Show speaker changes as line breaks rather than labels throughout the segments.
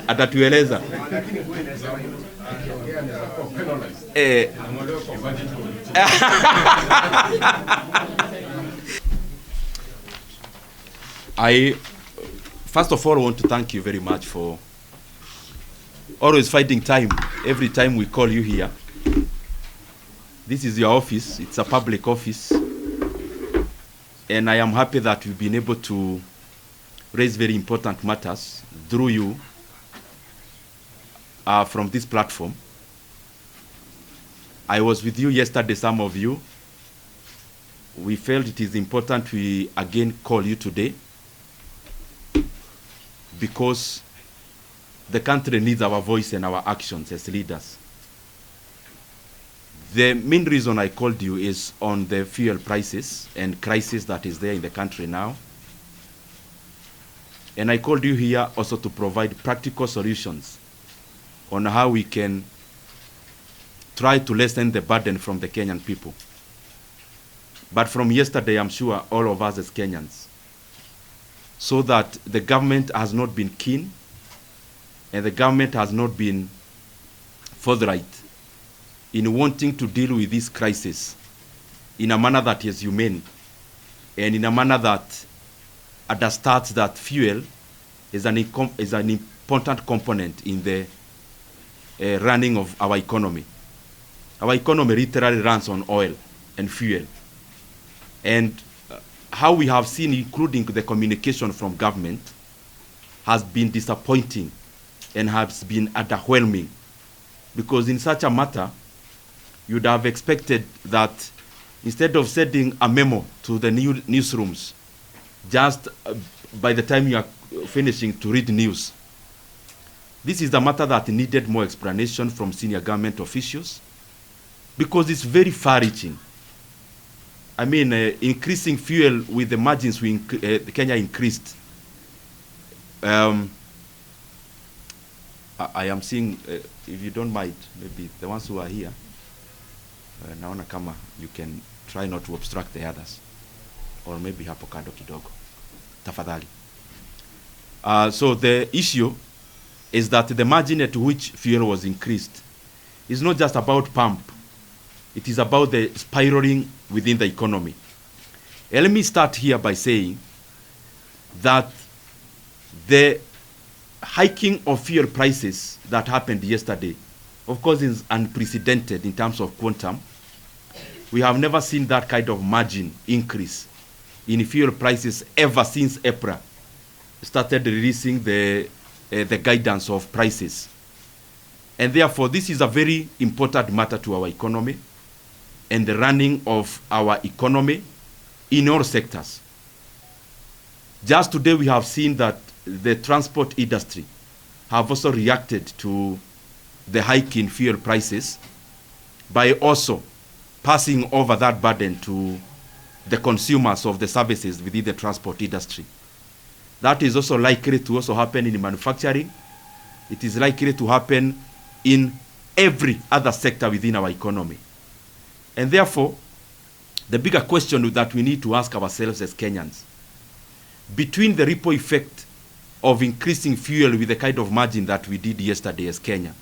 atatueleza. I first of all want to thank you very much for always finding time every time we call you here. This is your office, it's a public office, and I am happy that we've been able to raise very important matters through you from this platform. I was with you yesterday, some of you. We felt it is important we again call you today because the country needs our voice and our actions as leaders. The main reason I called you is on the fuel prices and crisis that is there in the country now. And I called you here also to provide practical solutions on how we can try to lessen the burden from the Kenyan people. But from yesterday, I'm sure all of us as Kenyans, so that the government has not been keen and the government has not been forthright in wanting to deal with this crisis in a manner that is humane and in a manner that understands that fuel is an important component in the running of our economy. Our economy literally runs on oil and fuel. And how we have seen, including the communication from government, has been disappointing and has been underwhelming. Because in such a matter, you'd have expected that instead of sending a memo to the newsrooms, just by the time you are finishing to read news, this is a matter that needed more explanation from senior government officials, because it's very far-reaching. I mean, increasing fuel with the margins Kenya increased. I am seeing, if you don't mind, maybe the ones who are here, naona kama you can try not to obstruct the others, or maybe hapo kando kidogo, tafadhali. So the issue is that the margin at which fuel was increased is not just about pump. It is about the spiraling within the economy. And let me start here by saying that the hiking of fuel prices that happened yesterday, of course, is unprecedented in terms of quantum. We have never seen that kind of margin increase in fuel prices ever since April started releasing the guidance of prices. And therefore, this is a very important matter to our economy and the running of our economy in all sectors. Just today, we have seen that the transport industry have also reacted to the hike in fuel prices by also passing over that burden to the consumers of the services within the transport industry. That is also likely to also happen in manufacturing. It is likely to happen in every other sector within our economy. And therefore, the bigger question that we need to ask ourselves as Kenyans, between the ripple effect of increasing fuel with the kind of margin that we did yesterday as Kenya,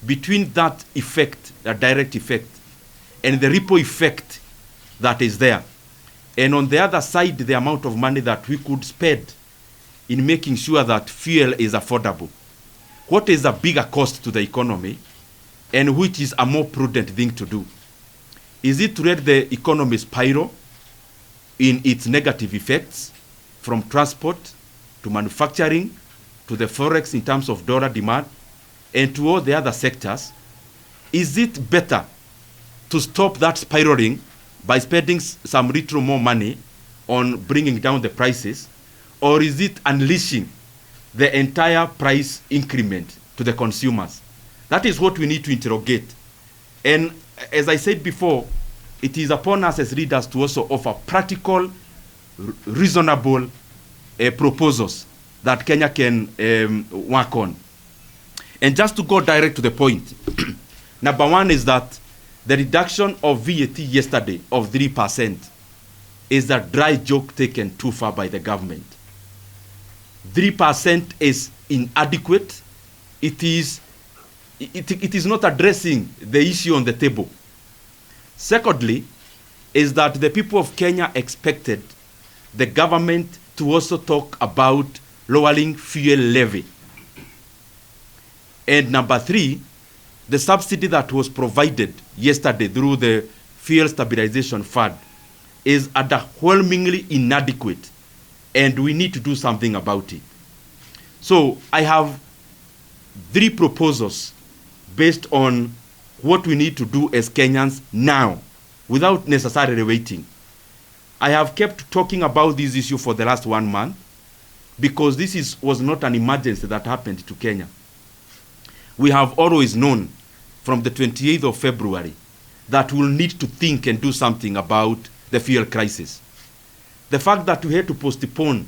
between that effect, that direct effect, and the ripple effect that is there, and on the other side, the amount of money that we could spend in making sure that fuel is affordable, what is a bigger cost to the economy, and which is a more prudent thing to do? Is it to let the economy spiral in its negative effects from transport to manufacturing to the forex in terms of dollar demand and to all the other sectors? Is it better to stop that spiraling by spending some little more money on bringing down the prices, or is it unleashing the entire price increment to the consumers? That is what we need to interrogate. And as I said before, it is upon us as leaders to also offer practical, reasonable proposals that Kenya can work on. And just to go direct to the point, number one is that the reduction of VAT yesterday of 3% is a dry joke taken too far by the government. 3% is inadequate. It is not addressing the issue on the table. Secondly, is that the people of Kenya expected the government to also talk about lowering fuel levy. And number 3, the subsidy that was provided yesterday through the Fuel Stabilization Fund is overwhelmingly inadequate, and we need to do something about it. So I have 3 proposals based on what we need to do as Kenyans now, without necessarily waiting. I have kept talking about this issue for the last 1 month because this was not an emergency that happened to Kenya. We have always known from the 28th of February that we'll need to think and do something about the fuel crisis. The fact that we had to postpone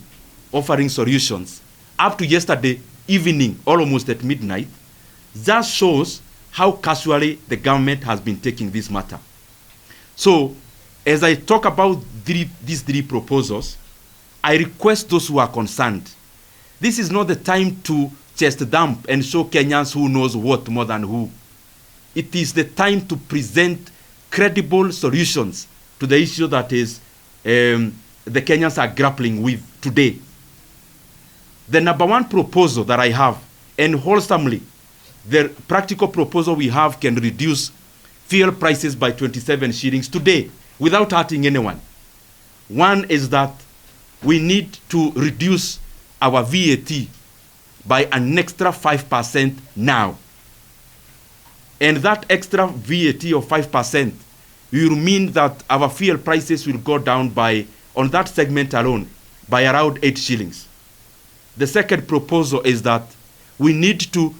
offering solutions up to yesterday evening, almost at midnight, just shows how casually the government has been taking this matter. So, as I talk about these 3 proposals, I request those who are concerned. This is not the time to chest dump and show Kenyans who knows what more than who. It is the time to present credible solutions to the issue that is the Kenyans are grappling with today. The number 1 proposal that I have, and wholesomely, the practical proposal we have can reduce fuel prices by 27 shillings today without hurting anyone. One is that we need to reduce our VAT by an extra 5% now. And that extra VAT of 5% will mean that our fuel prices will go down by, on that segment alone, by around 8 shillings. The second proposal is that we need to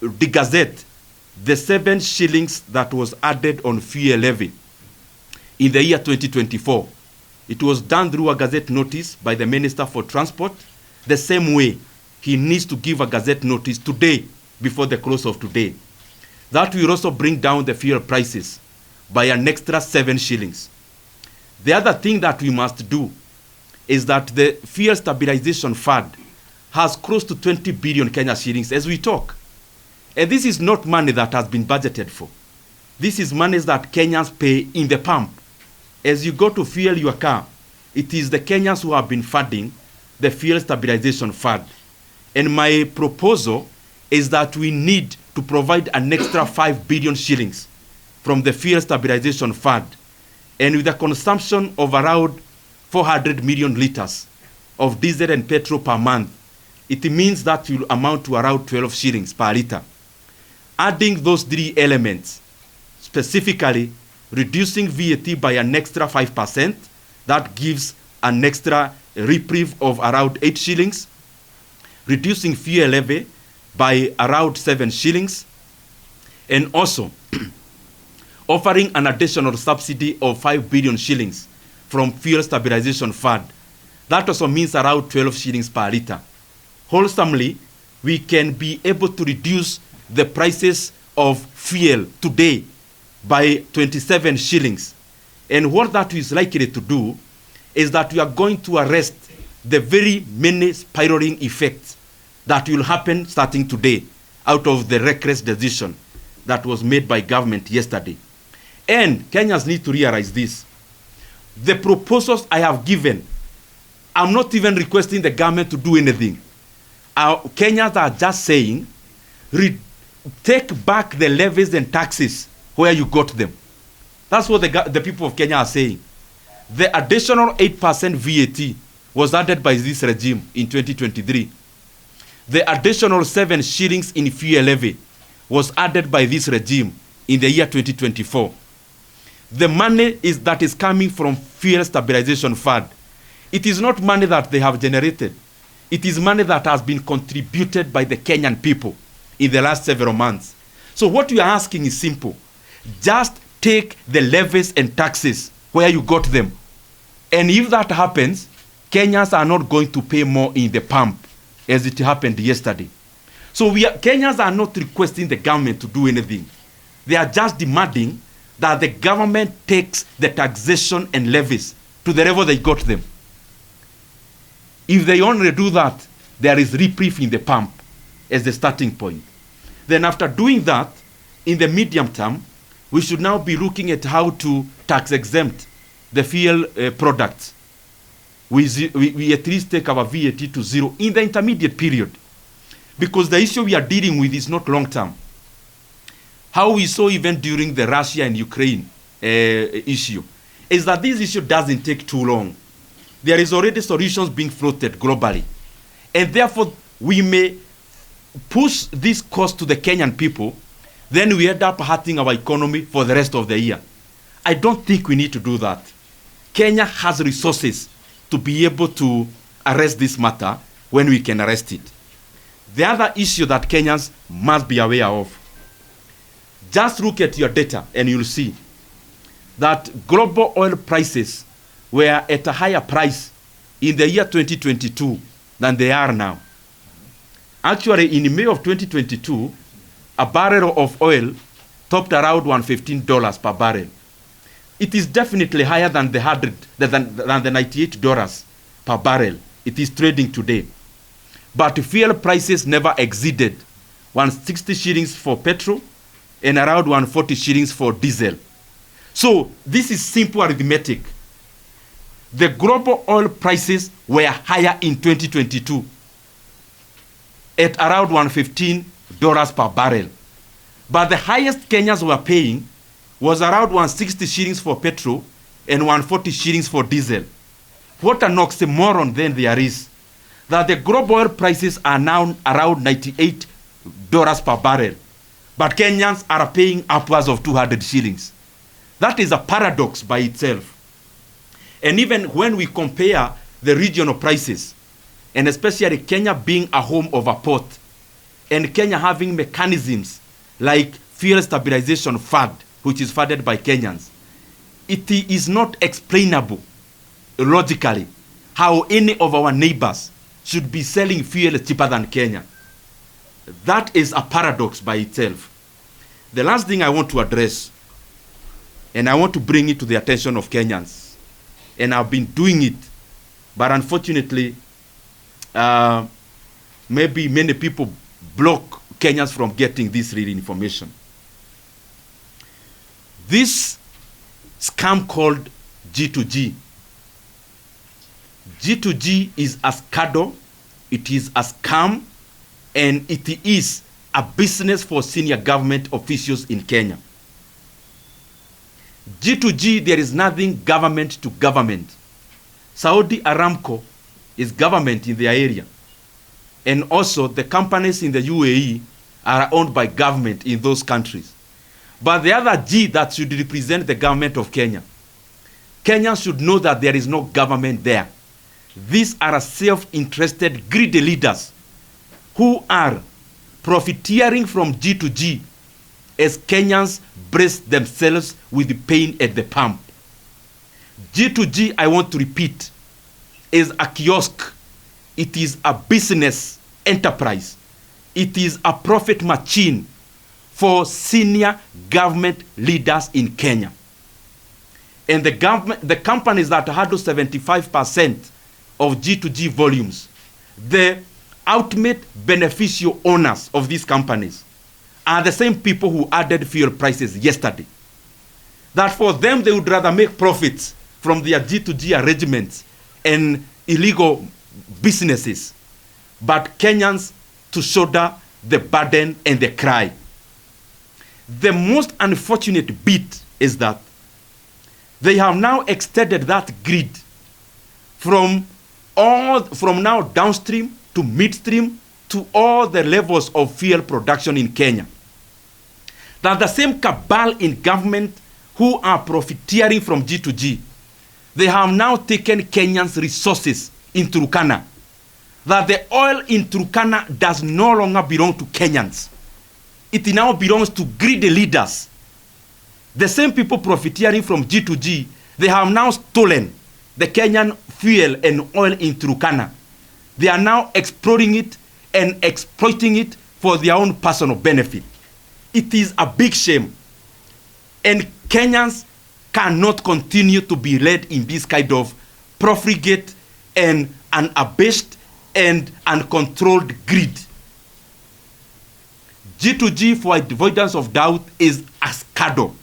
degazette the 7 shillings that was added on fuel levy in the year 2024. It was done through a gazette notice by the Minister for Transport. The same way, he needs to give a gazette notice today before the close of today. That will also bring down the fuel prices by an extra 7 shillings. The other thing that we must do is that the Fuel Stabilization Fund has close to 20 billion Kenya shillings as we talk. And this is not money that has been budgeted for. This is money that Kenyans pay in the pump. As you go to fuel your car, it is the Kenyans who have been funding the Fuel Stabilization Fund. And my proposal is that we need to provide an extra 5 billion shillings from the Fuel Stabilization Fund. And with a consumption of around 400 million liters of diesel and petrol per month, it means that will amount to around 12 shillings per liter. Adding those 3 elements, specifically reducing VAT by an extra 5%, that gives an extra reprieve of around 8 shillings, reducing fuel levy by around 7 shillings, and also offering an additional subsidy of 5 billion shillings from Fuel Stabilization Fund. That also means around 12 shillings per liter. Wholesomely, we can be able to reduce the prices of fuel today by 27 shillings. And what that is likely to do is that we are going to arrest the very many spiraling effects that will happen starting today out of the reckless decision that was made by government yesterday. And Kenyans need to realize this. The proposals I have given, I'm not even requesting the government to do anything. Kenyans are just saying, take back the levies and taxes where you got them. That's what the people of Kenya are saying. The additional 8% VAT was added by this regime in 2023. The additional 7 shillings in fuel levy was added by this regime in the year 2024. The money that is coming from Fuel Stabilization Fund, it is not money that they have generated. It is money that has been contributed by the Kenyan people in the last several months. So what we are asking is simple. Just take the levies and taxes where you got them. And if that happens, Kenyans are not going to pay more in the pump as it happened yesterday. So Kenyans are not requesting the government to do anything. They are just demanding that the government takes the taxation and levies to the level they got them. If they only do that, there is reprieve in the pump as the starting point. Then after doing that, in the medium term, we should now be looking at how to tax exempt the fuel products. We at least take our VAT to zero in the intermediate period, because the issue we are dealing with is not long term. How we saw even during the Russia and Ukraine issue is that this issue doesn't take too long. There is already solutions being floated globally, and therefore we may push this cost to the Kenyan people, then we end up hurting our economy for the rest of the year. I don't think we need to do that. Kenya has resources to be able to arrest this matter when we can arrest it. The other issue that Kenyans must be aware of, just look at your data and you'll see that global oil prices were at a higher price in the year 2022 than they are now. Actually, in May of 2022, a barrel of oil topped around $115 per barrel. It is definitely higher than the $98 per barrel it is trading today. But fuel prices never exceeded 160 shillings for petrol and around 140 shillings for diesel. So this is simple arithmetic. The global oil prices were higher in 2022 at around $115 per barrel. But the highest Kenyans were paying was around 160 shillings for petrol and 140 shillings for diesel. What an oxymoron then there is, that the global oil prices are now around $98 per barrel, but Kenyans are paying upwards of 200 shillings. That is a paradox by itself. And even when we compare the regional prices, and especially Kenya being a home of a port, and Kenya having mechanisms like fuel stabilization fund, which is funded by Kenyans, it is not explainable logically how any of our neighbors should be selling fuel cheaper than Kenya. That is a paradox by itself. The last thing I want to address, and I want to bring it to the attention of Kenyans, and I've been doing it, but unfortunately, maybe many people block Kenyans from getting this real information. This scam called G2G. G2G is a scandal, it is a scam, and it is a business for senior government officials in Kenya. G2G, there is nothing government to government. Saudi Aramco is government in their area. And also the companies in the UAE are owned by government in those countries. But the other G that should represent the government of Kenya, Kenyans should know that there is no government there. These are self-interested, greedy leaders who are profiteering from G2G as Kenyans brace themselves with the pain at the pump. G2G, I want to repeat, is a kiosk. It is a business enterprise. It is a profit machine for senior government leaders in Kenya. And the companies that handle 75% of G2G volumes, the ultimate beneficial owners of these companies are the same people who added fuel prices yesterday. That for them, they would rather make profits from their G2G arrangements and illegal businesses, but Kenyans to shoulder the burden and the cry. The most unfortunate bit is that they have now extended that grid from now downstream to midstream to all the levels of fuel production in Kenya. That the same cabal in government who are profiteering from G2G, they have now taken Kenyans' resources in Turkana. That the oil in Turkana does no longer belong to Kenyans. It now belongs to greedy leaders. The same people profiteering from G2G, they have now stolen the Kenyan fuel and oil in Turkana. They are now exploring it and exploiting it for their own personal benefit. It is a big shame. And Kenyans cannot continue to be led in this kind of profligate and unabashed and uncontrolled greed. G2G, for avoidance of doubt, is a scandal.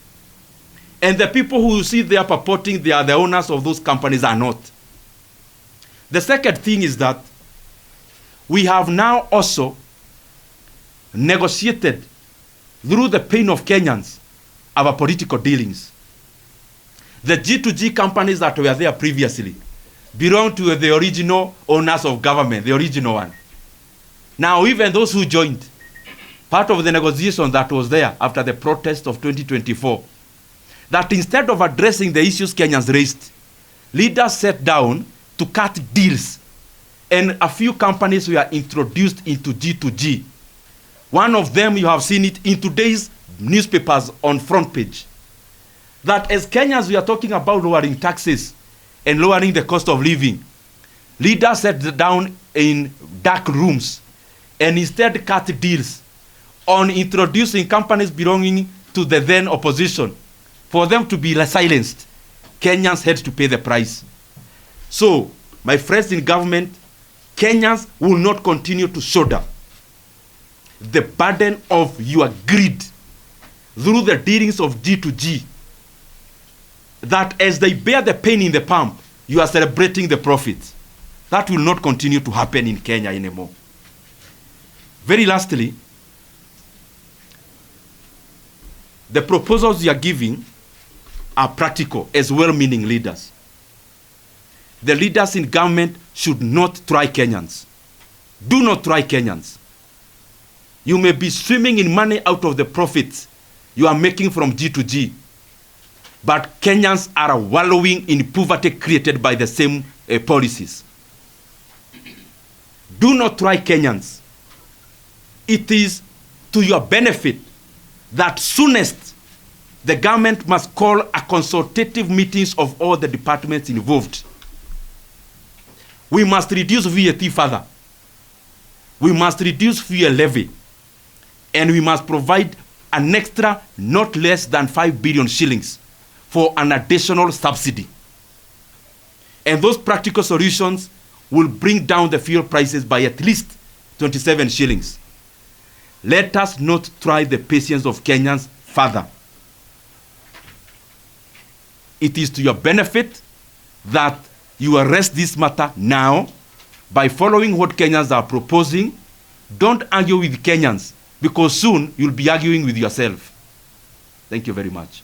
And the people who you see there purporting they are the owners of those companies are not. The second thing is that we have now also negotiated through the pain of Kenyans our political dealings. The G2G companies that were there previously belong to the original owners of government, the original one. Now, even those who joined, part of the negotiation that was there after the protest of 2024, that instead of addressing the issues Kenyans raised, leaders sat down to cut deals, and a few companies were introduced into G2G. One of them, you have seen it in today's newspapers on front page, that as Kenyans we are talking about lowering taxes and lowering the cost of living, leaders sat down in dark rooms and instead cut deals on introducing companies belonging to the then opposition. For them to be silenced, Kenyans had to pay the price. So, my friends in government, Kenyans will not continue to shoulder the burden of your greed through the dealings of G2G, that as they bear the pain in the pump, you are celebrating the profits. That will not continue to happen in Kenya anymore. Very lastly, the proposals you are giving are practical as well-meaning leaders. The leaders in government should not try Kenyans. Do not try Kenyans. You may be swimming in money out of the profits you are making from G2G, but Kenyans are wallowing in poverty created by the same policies. Do not try Kenyans. It is to your benefit that soonest the government must call a consultative meetings of all the departments involved. We must reduce VAT further. We must reduce fuel levy. And we must provide an extra not less than 5 billion shillings for an additional subsidy. And those practical solutions will bring down the fuel prices by at least 27 shillings. Let us not try the patience of Kenyans further. It is to your benefit that you arrest this matter now by following what Kenyans are proposing. Don't argue with Kenyans, because soon you'll be arguing with yourself. Thank you very much.